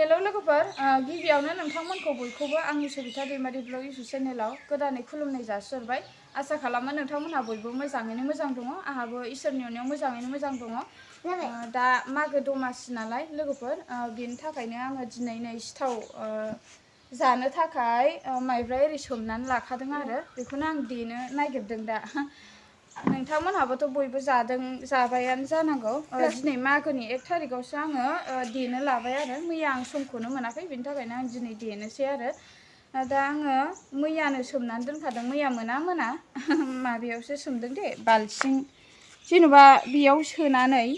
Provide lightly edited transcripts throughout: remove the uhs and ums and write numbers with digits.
Hello लोगोफोर गिबियावनो नोंथांमोनखौ बयखौबो आंनि sabitadaimaryvlog8040 इउटुब चेनेलाव गोदानै खुलुमनाय जासिहरबाय। आसा खालामो नोंथांमोनहा बयबो मोजाङैनो मोजां दङ। आंहाबो इसोरनि अननायाव मोजाङैनो मोजां दङ। दा मागो दमासि नालाय लोगोफोर बेनि थाखायनो आङो दिनै नै सिथाव जानो थाखाय माइब्रा एरि सोमनानै लाखादों आरो बेखौनो आं देनो नागिरदों दा। नोंथांमोनहाबोथ' बयबो जाबायानो जानांगौ। दिनै मागोनि 1 थारिखआवसो आङो देनो लाबाय आरो मैया आं समखौनो मोनाखै बेनि थाखायनो आं दिनै देनोसै आरो दा आङो मैयानो सोमनानै दोनखादों। मैया मोना माबायावसो सोमदों दे बाल्थिं जेनेबा बेयाव सोनानै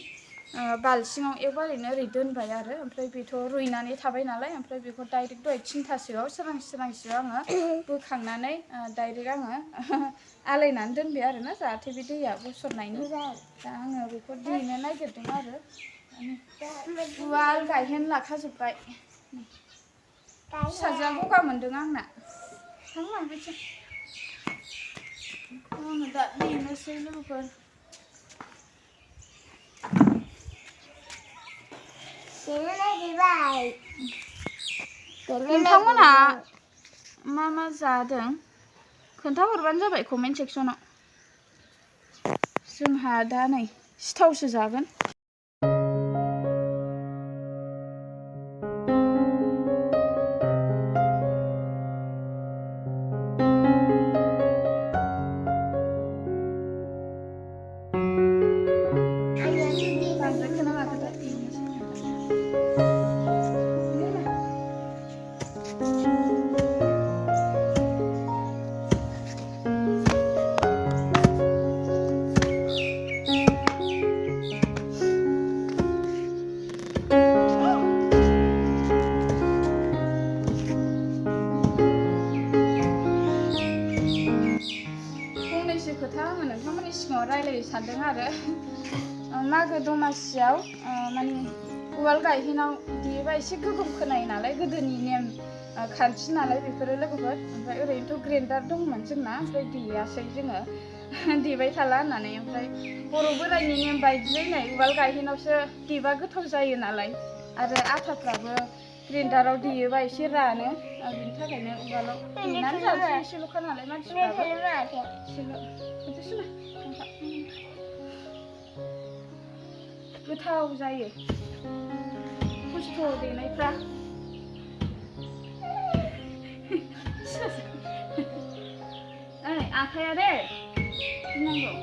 बाल्थिङाव एकबारैनो ओरै दोनबाय आरो ओमफ्राय बेथ' रुइनानै थाबाय नालाय ओमफ्राय बेखौ डाइरेक्ट दहाय 3थासोआव सोरांसियाव आङो बोखांनानै डाइरेक्ट आङो आलायनानै दोनबाय आरो ना जाहाथे बे दैया गसरनायनि। दा आङो बेखौ देनो नागिरदों आरो उवाल गायहेन लाखाजोब्बाय। फिसाजोआ गगा मोनदों आंना थांलांबायसो आङो दा देनोसै लोगोफोर। नोंथांमोनहा मा मा जादों खोन्थाहरबानो जाबाय कमेन्ट सेक्सनाव। जोंहा दा नै सिथावसो जागोन। खोथा आङो नोंथांमोननि सिगाङाव रायलायनो सानदों आरो मागो दमासियाव माने उवाल गायहेनाव देयोबा एसे गोगोम खोनायो नालाय गोदोनि नेम खान्थि नालाय बेफोरो लोगोफोर। ओमफ्राय ओरैनोथ' ग्रेन्डार दंमोन जोंना ओमफ्राय देयासै जोङो देबाय थाला होननानै। ओमफ्राय बर' बोरायनि नेम बायदियै नै उवाल गायहेनावसो देबा गोथाव जायो नालाय आरो आटाफ्राबो ग्रेन्डाराव देयोबा एसे रानो बिनि थाखायनो उवालाव देनानै जानोसै एसेल'खा नालाय मानसिफ्राबो एसेल' गोथाव जायो खस्थ' देनायफ्रा। आखाया दे नांगौ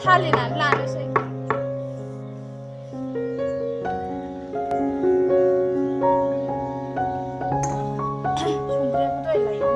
सालिनानै लानोसै। संग्रायाबो दहाय लायदों।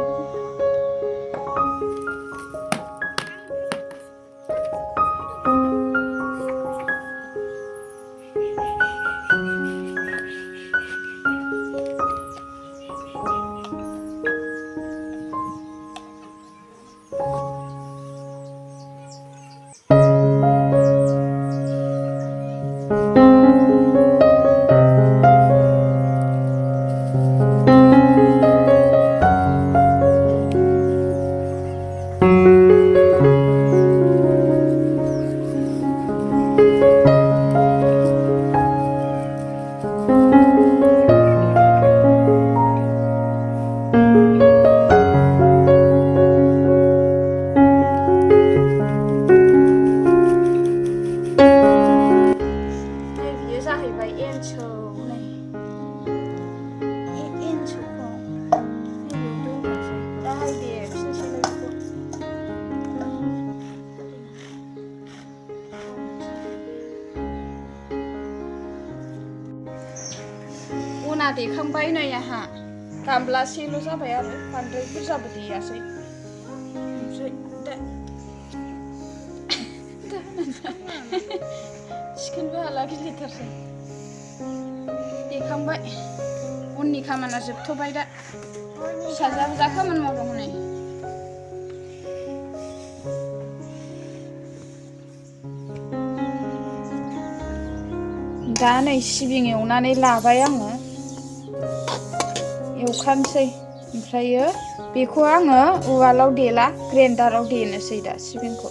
देखांबाय नै आहा गामलासेल' जाबाय आरो बांद्राय बुरजाबो देयासै ओमफ्राय चिकेनबो हाला गिलिरथारसै देखांबाय उननि खामानिया जोबथ'बाय दा फिसाजोआबो जा खामानि मावदों हनै दा नै सिबिं एवनानै लाबाय आङो एवखानोसै ओमफ्रायो बेखौ आङो उवालाव देला ग्रेन्डाराव देनोसै दा सिबिंखौ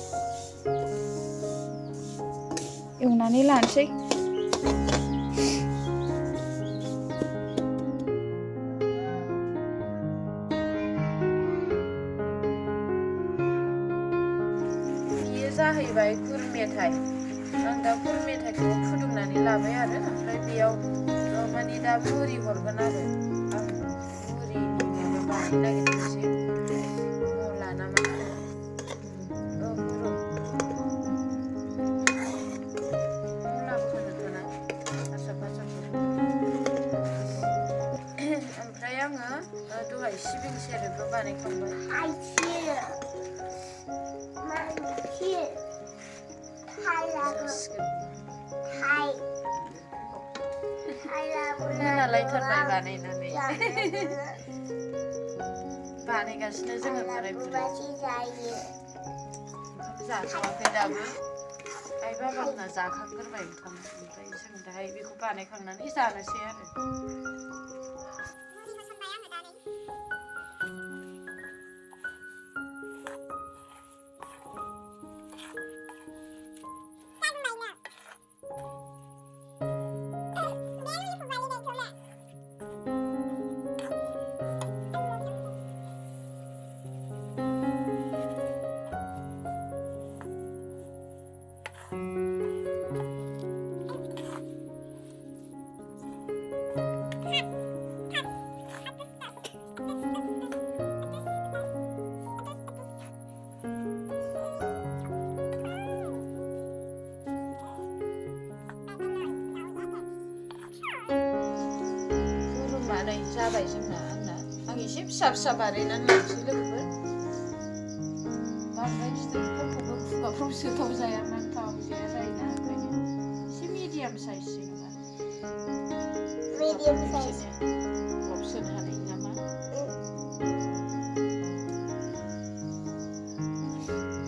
एवनानै लानोसै बेयो जाहैबाय गुर मेथाइ आं दा गुर मेथाइखौ फुदुंनानै लाबाय आरो ओमफ्राय बेयाव माने दा मुरि हरगोन आरो आं मुरिनि माबा बानायनो नागिरदोंसै मुला ना मा होनो मुलाबो होनोखोना ओमफ्राय आङो दहाय सिबिं सेरेबबो बानायखांबाय खोनालायथारबाय बानायनानै बानायगासिनो जोङो बोराय बुरै ओंखाम जाथ'वाखै दाबो आइ बाबामोना जाखांग्रोबाय ओंखाम ओमफ्राय जों दाहाय बेखौ बानायखांनानै जानोसै आरो जाबाय जोंना आंना आं एसे फिसा फिसा बानायनानै लानोसै लोगोफोर बांद्राय गिदिरफोरखौबो खुगाफ्राव सोथाव जाया नांथाव जाया जायोना ओंखायनो एसे मिडियाम साइज जेनेबा मिडियाम साइज सोनो हानाय नामा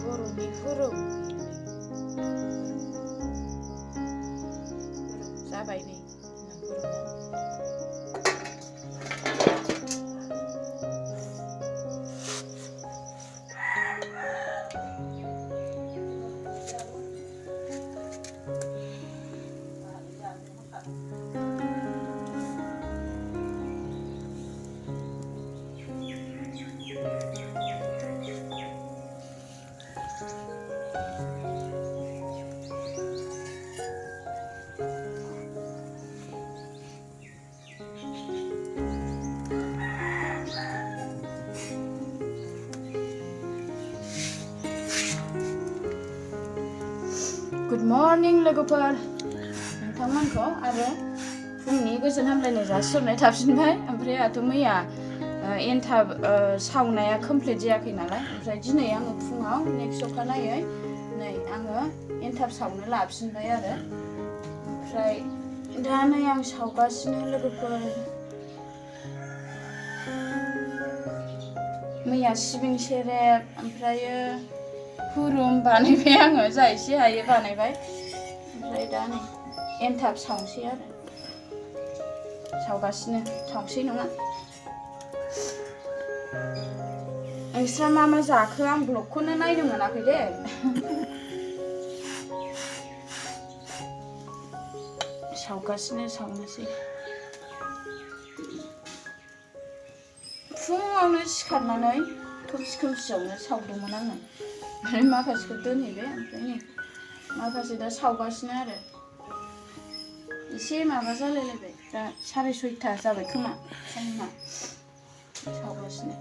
बर'नि हुरुम जाबाय नै गुड मर्निं लोगोफोर नोंथांमोनखौ आरो फुंनि गोजोन हामलायनाय जासिहरनाय थाफिनबाय ओमफ्राय आंहाथ' मैया एन्थाब सावनाया कमप्लिट जायाखै नालाय ओमफ्राय दिनै आङो फुङाव नेक्स्ट अखानायै नै आङो एन्थाब सावनो लाफिनबाय आरो ओमफ्राय दा नै आं सावगासिनो लोगोफोर मैया सिबिं सेरेब ओमफ्रायो हुरुम बानायबाय आङो जा एसे हायो बानायबाय ओमफ्राय दा नै एन्थाब सावनोसै आरो सावगासिनो सावसै नङा नोंस्रा मा मा जाखो आं ब्लगखौनो नायनो मोनाखै दे सावगासिनो सावनोसै फुङावनो सिखारनानै खोमसि खोमसियावनो सावदोंमोन आङो ओमफ्राय माखासेखौ दोनहैबाय ओमफ्राय नै माखासे दा सावगासिनो आरो एसे माबा जालायलायबाय दा 6:30 जाबाय खोमा टाइमा सावगासिनो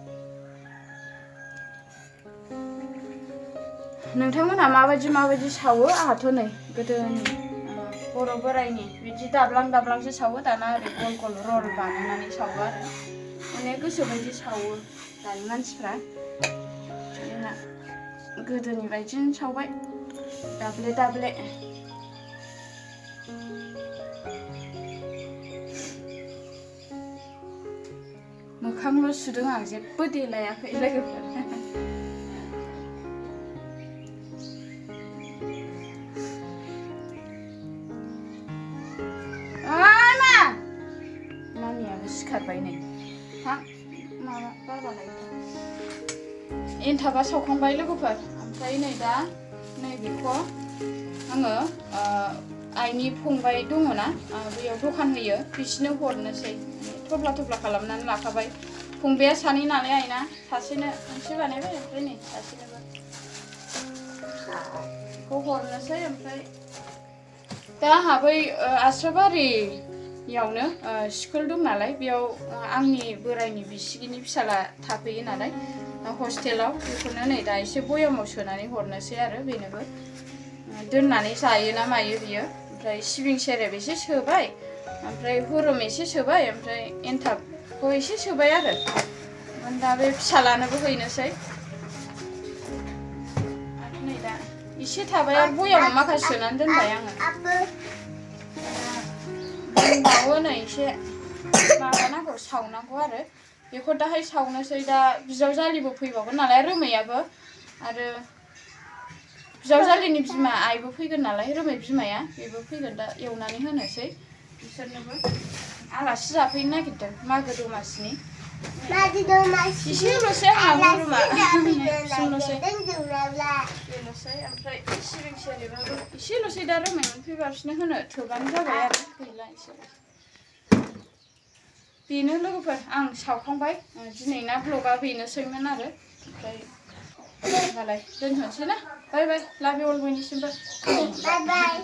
नोंथांमोनहा माबायदि सावो आंहाथ' नै गोदोनि बर' बोराइनि बिदि दाब्लां दाब्लांसो सावो दाना ओरै गल गल रल बानायनानै सावो आरो अनेक गोसो बायदि सावो दानि मानसिफ्रा जोंहा गोदोनि बायदिनो सावबाय दाब्ले दाब्ले मोखांल' सुदों आं जेबो देलायाखै लोगोफोर नानियाबो सिखारबाय नै हा माबा बाबालाय एन्थाबा सावखांबाय लोगोफोर ओमफ्राय नै दा नैबेखौ आङो आइनि फंबाय दङना बेयाव दखान होयो बिसिनो हरनोसै थफ्ला थफ्ला खालामनानै लाखाबाय फंबाया सानै नालाय आइना सासेनो मोनसे बानायबाय ओमफ्राय नै सासेनोबो बेखौ हरनोसै ओमफ्राय दा आंहा बै आस्राबारियावनो स्कुल दं नालाय बेयाव आंनि बोराइनि बिसिगिनि फिसाला थाफैयो नालाय हस्टेलाव बेखौनो नै दा एसे बयामाव सोनानै हरनोसै आरो बेनोबो दोननानै जायो ना मायो बियो ओमफ्राय सिबिं सेरेब एसे सोबाय ओमफ्राय हुरुम एसे सोबाय ओमफ्राय एन्थाबखौ एसे सोबाय आरो दा बे फिसालानोबो हैनोसै आरो नै दा एसे थाबाय आरो बयामाव माखासे सोनानै दोनबाय आङो दंबावो नै एसे माबानांगौ सावनांगौ आरो बेखौ दाहाय सावनोसै दा बिजावजालिबो फैबावगोन नालाय रोमैयाबो आरो बिजावजालिनि बिमा आइबो फैगोन नालाय रोमै बिमाया बेबो फैगोन दा एवनानै होनोसै बिसोरनोबो आलासि जाफैनो नागिरदों मागो दमासिनि एसेल'सै आंहा रुमा एसेल'सै ओमफ्राय सिबिं सेरेबाबो एसेल'सै दा रोमै मोनफैबा बिसोरनो होनो थोबानो जाबाय आरो गैला एसेल' बेनो लोगोफोर आं सावखांबाय दिनैना ब्लगा बेनोसैमोन आरो ओमफ्राय होनबालाय दोनथ'नोसै ना बाय बाय लाभ इउ अल बयनिसिमबो बाय बाय